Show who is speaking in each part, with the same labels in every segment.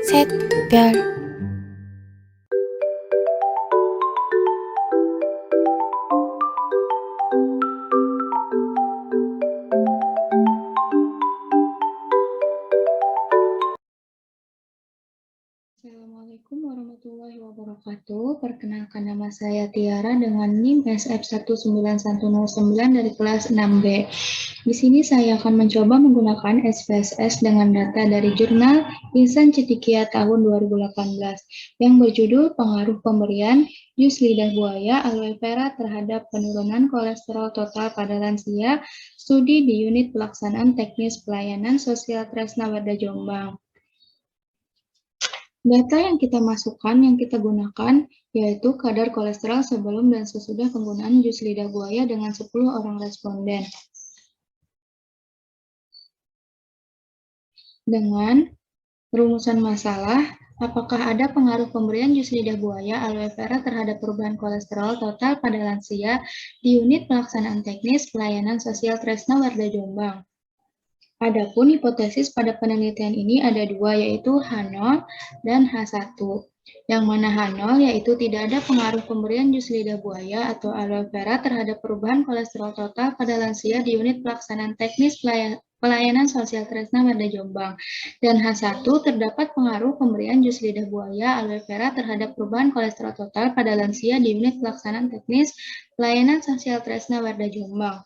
Speaker 1: 샛별
Speaker 2: Assalamualaikum warahmatullahi wabarakatuh. Perkenalkan, nama saya Tiara dengan NIM SF19109 dari kelas 6B. Di sini saya akan mencoba menggunakan SPSS dengan data dari jurnal Insan Cendekia tahun 2018 yang berjudul Pengaruh Pemberian jus lidah buaya aloe vera terhadap penurunan kolesterol total pada lansia, studi di unit pelaksanaan teknis pelayanan sosial Tresna Warda Jombang. Data yang kita masukkan, yang kita gunakan, yaitu kadar kolesterol sebelum dan sesudah penggunaan jus lidah buaya dengan 10 orang responden. Dengan rumusan masalah, apakah ada pengaruh pemberian jus lidah buaya aloe vera terhadap perubahan kolesterol total pada lansia di unit pelaksanaan teknis pelayanan sosial Tresna Warda Jombang? Adapun hipotesis pada penelitian ini ada dua, yaitu H0 dan H1. Yang mana H0 yaitu tidak ada pengaruh pemberian jus lidah buaya atau aloe vera terhadap perubahan kolesterol total pada lansia di unit pelaksanaan teknis pelayanan sosial Tresna Warda Jombang. Dan H1 terdapat pengaruh pemberian jus lidah buaya aloe vera terhadap perubahan kolesterol total pada lansia di unit pelaksanaan teknis pelayanan sosial Tresna Warda Jombang.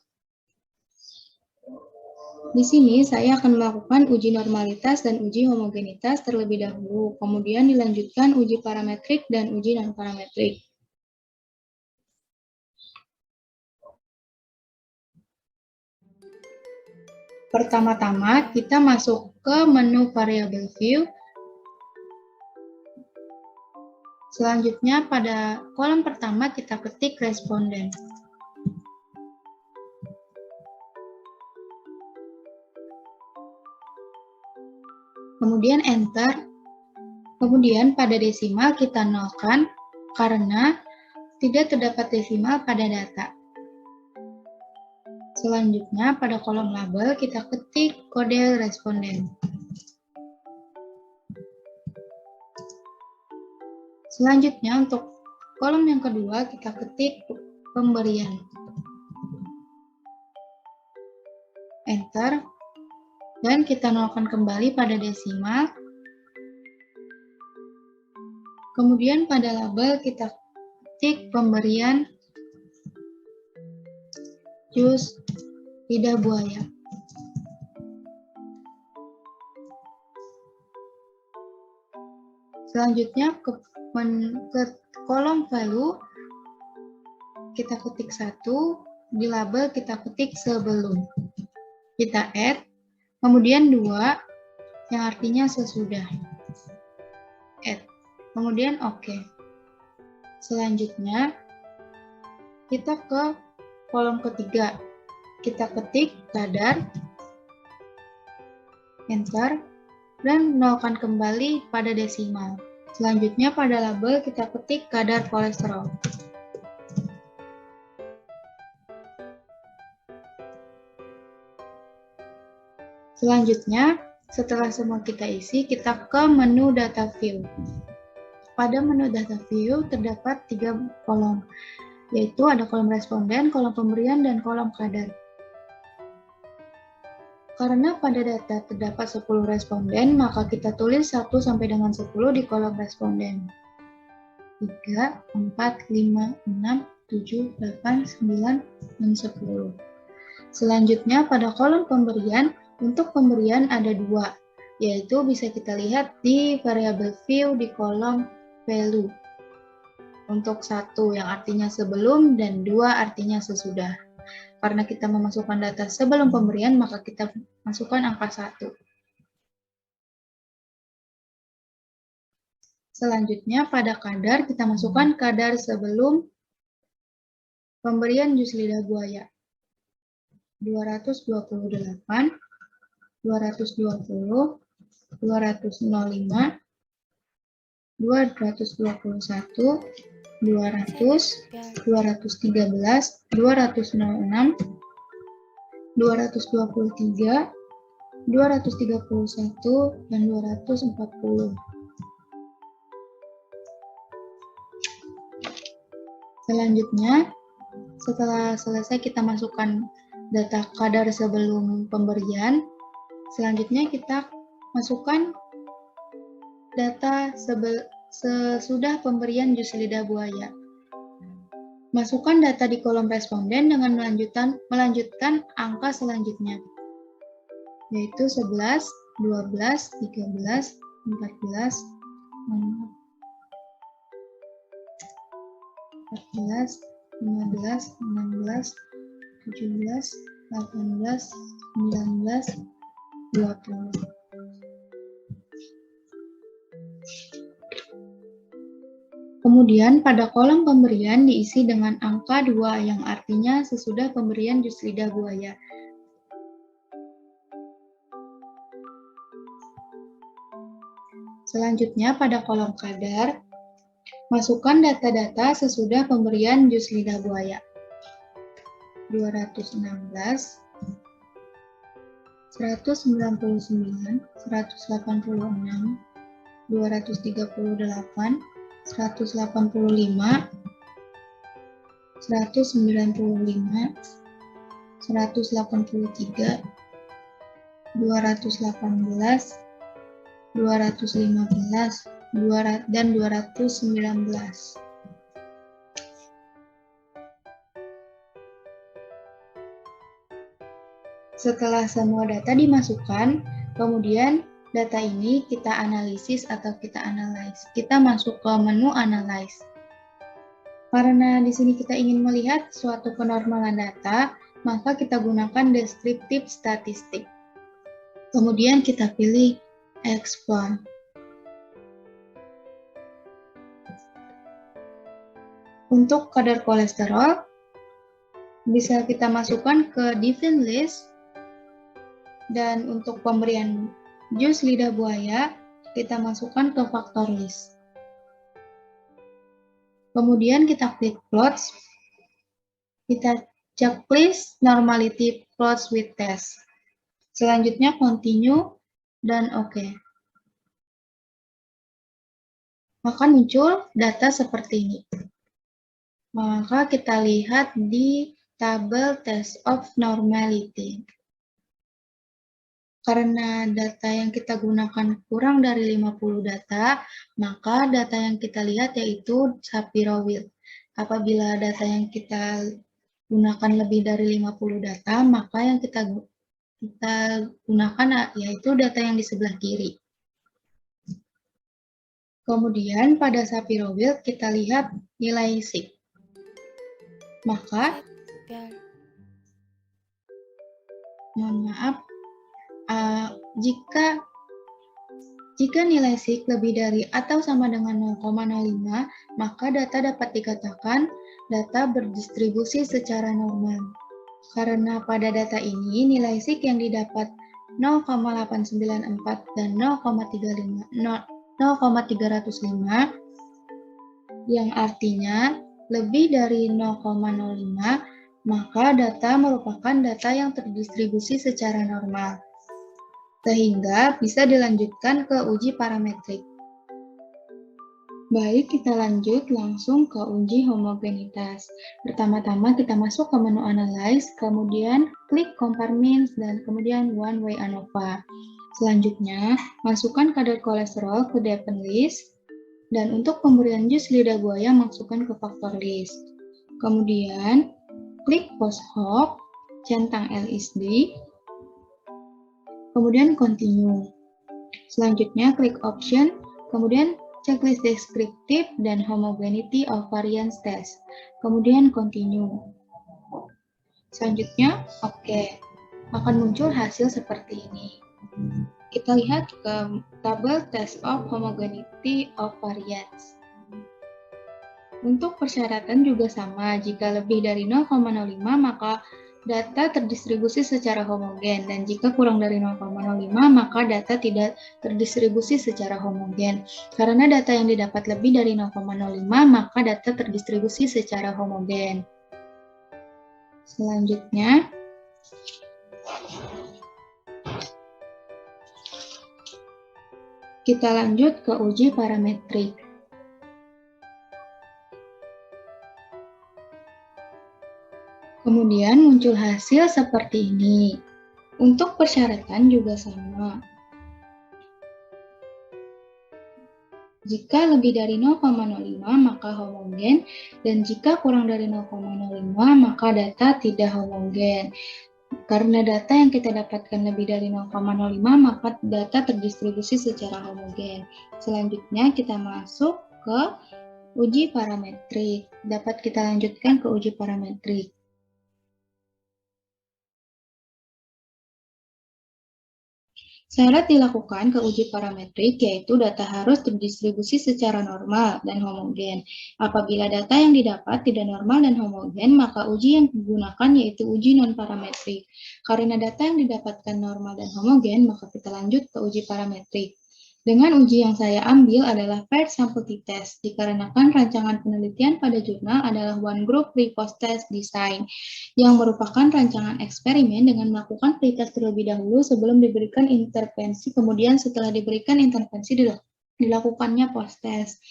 Speaker 2: Di sini saya akan melakukan uji normalitas dan uji homogenitas terlebih dahulu, kemudian dilanjutkan uji parametrik dan uji non-parametrik. Pertama-tama kita masuk ke menu variable view. Selanjutnya pada kolom pertama kita ketik responden. Kemudian enter. Kemudian pada desimal kita nolkan karena tidak terdapat desimal pada data. Selanjutnya pada kolom label kita ketik kode responden. Selanjutnya untuk kolom yang kedua kita ketik pemberian. Enter. Dan kita nolkan kembali pada desimal. Kemudian pada label kita ketik pemberian jus lidah buaya. Selanjutnya ke kolom value kita ketik 1, di label kita ketik sebelum. Kita add, kemudian 2 yang artinya sesudah. Add. Kemudian oke. Selanjutnya kita ke kolom ketiga. Kita ketik kadar, enter, dan nolkan kembali pada desimal. Selanjutnya pada label kita ketik kadar kolesterol. Selanjutnya, setelah semua kita isi, kita ke menu data view. Pada menu data view terdapat 3 kolom, yaitu ada kolom responden, kolom pemberian, dan kolom kadar. Karena pada data terdapat 10 responden, maka kita tulis 1 sampai dengan 10 di kolom responden. 3, 4, 5, 6, 7, 8, 9, dan 10. Selanjutnya pada kolom pemberian, untuk pemberian ada 2, yaitu bisa kita lihat di variable view di kolom value. Untuk 1 yang artinya sebelum dan 2 artinya sesudah. Karena kita memasukkan data sebelum pemberian, maka kita masukkan angka 1. Selanjutnya pada kadar kita masukkan kadar sebelum pemberian jus lidah buaya. 228, 220, 205, 221, 200, 213, 206, 223, 231, dan 240. Selanjutnya, setelah selesai kita masukkan data kadar sebelum pemberian, selanjutnya kita masukkan data sesudah pemberian jus lidah buaya. Masukkan data di kolom responden dengan melanjutkan angka selanjutnya, yaitu 11, 12, 13, 14, 15, 16, 17, 18, 19, 20. Kemudian pada kolom pemberian diisi dengan angka 2 yang artinya sesudah pemberian jus lidah buaya. Selanjutnya pada kolom kadar, masukkan data-data sesudah pemberian jus lidah buaya. 216, 199, 186, 238, 185, 195, 183, 218, 215, dan 219. Setelah semua data dimasukkan, kemudian data ini kita analisis atau kita analyze. Kita masuk ke menu analyze. Karena di sini kita ingin melihat suatu kenormalan data, maka kita gunakan descriptive statistic. Kemudian kita pilih export. Untuk kadar kolesterol, bisa kita masukkan ke define list. Dan untuk pemberian jus lidah buaya, kita masukkan ke factor list. Kemudian kita klik plots. Kita checklist normality plots with test. Selanjutnya continue dan OK. Maka muncul data seperti ini. Maka kita lihat di tabel test of normality. Karena data yang kita gunakan kurang dari 50 data, maka data yang kita lihat yaitu Shapiro-Wilk. Apabila data yang kita gunakan lebih dari 50 data, maka yang kita gunakan yaitu data yang di sebelah kiri. Kemudian pada Shapiro-Wilk kita lihat nilai sig. Maka, mohon maaf, jika nilai sig lebih dari atau sama dengan 0,05, maka data dapat dikatakan data berdistribusi secara normal. Karena pada data ini nilai sig yang didapat 0,894 dan 0,305 yang artinya lebih dari 0,05, maka data merupakan data yang terdistribusi secara normal, sehingga bisa dilanjutkan ke uji parametrik. Baik, kita lanjut langsung ke uji homogenitas. Pertama-tama kita masuk ke menu Analyze, kemudian klik Compare Means, dan kemudian One Way ANOVA. Selanjutnya, masukkan kadar kolesterol ke Dependent List, dan untuk pemberian jus lidah buaya masukkan ke Factor List. Kemudian, klik Post Hoc, centang LSD, kemudian Continue. Selanjutnya, klik Option, kemudian checklist descriptive dan homogeneity of variance test. Kemudian continue. Selanjutnya, oke. Akan muncul hasil seperti ini. Kita lihat ke tabel test of homogeneity of variance. Untuk persyaratan juga sama. Jika lebih dari 0,05 maka data terdistribusi secara homogen, dan jika kurang dari 0,05 maka data tidak terdistribusi secara homogen. Karena data yang didapat lebih dari 0,05 maka data terdistribusi secara homogen. Selanjutnya, Kita lanjut ke uji parametrik. Kemudian muncul hasil seperti ini. Untuk persyaratan juga sama. Jika lebih dari 0,05 maka homogen, dan jika kurang dari 0,05 maka data tidak homogen. Karena data yang kita dapatkan lebih dari 0,05 maka data terdistribusi secara homogen. Selanjutnya kita masuk ke uji parametrik. Dapat kita lanjutkan ke uji parametrik. Syarat dilakukan ke uji parametrik yaitu data harus terdistribusi secara normal dan homogen. Apabila data yang didapat tidak normal dan homogen, maka uji yang digunakan yaitu uji non-parametrik. Karena data yang didapatkan normal dan homogen, maka kita lanjut ke uji parametrik. Dengan uji yang saya ambil adalah paired sample t-test, dikarenakan rancangan penelitian pada jurnal adalah one group pre-post test design, yang merupakan rancangan eksperimen dengan melakukan pretest terlebih dahulu sebelum diberikan intervensi, kemudian setelah diberikan intervensi dilakukannya post-test.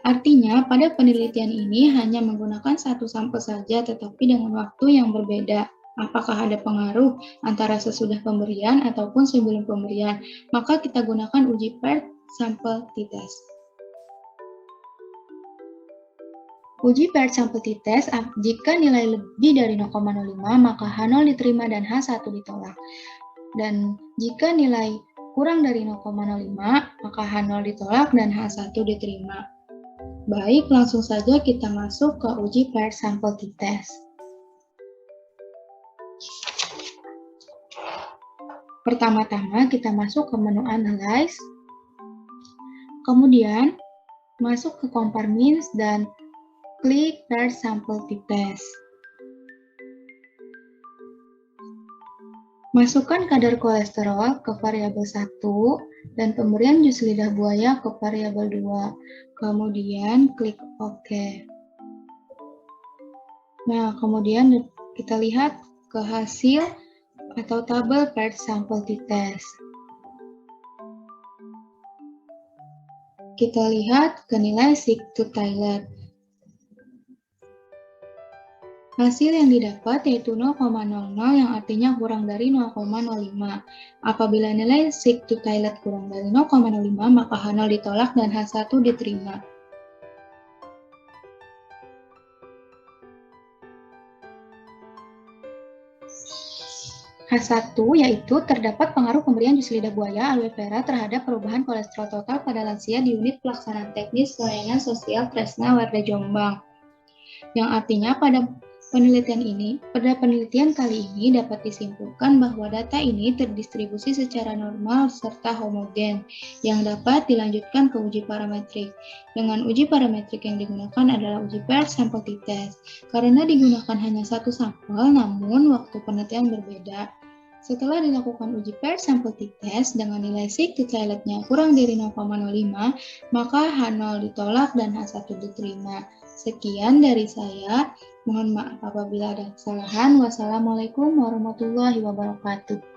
Speaker 2: Artinya, pada penelitian ini hanya menggunakan satu sampel saja, tetapi dengan waktu yang berbeda. Apakah ada pengaruh antara sesudah pemberian ataupun sebelum pemberian? Maka kita gunakan uji paired sample t-test. Uji paired sample t-test, jika nilai lebih dari 0,05 maka H0 diterima dan H1 ditolak. Dan jika nilai kurang dari 0,05 maka H0 ditolak dan H1 diterima. Baik, langsung saja kita masuk ke uji paired sample t-test. Pertama-tama kita masuk ke menu Analyze, kemudian masuk ke Compare Means dan klik Paired Sample t-test. Masukkan kadar kolesterol ke variabel 1 dan pemberian jus lidah buaya ke variabel 2. Kemudian klik OK. Nah, kemudian kita lihat ke hasil atau tabel paired sample t-test. Kita lihat ke nilai Sick-to-Tylet. Hasil yang didapat yaitu 0,00 yang artinya kurang dari 0,05. Apabila nilai Sick-to-Tylet kurang dari 0,05 maka H0 ditolak dan H1 diterima. H1 yaitu terdapat pengaruh pemberian jus lidah buaya aloe vera terhadap perubahan kolesterol total pada lansia di unit pelaksanaan teknis pelayanan sosial Tresna Warda Jombang. Yang artinya pada penelitian kali ini dapat disimpulkan bahwa data ini terdistribusi secara normal serta homogen yang dapat dilanjutkan ke uji parametrik. Dengan uji parametrik yang digunakan adalah uji paired sample t-test. Karena digunakan hanya satu sampel, namun waktu penelitian berbeda. Setelah dilakukan uji paired sample t-test dengan nilai Sick-to-Tylet-nya kurang dari 0,05, maka H0 ditolak dan H1 diterima. Sekian dari saya. Mohon maaf apabila ada kesalahan. Wassalamualaikum warahmatullahi wabarakatuh.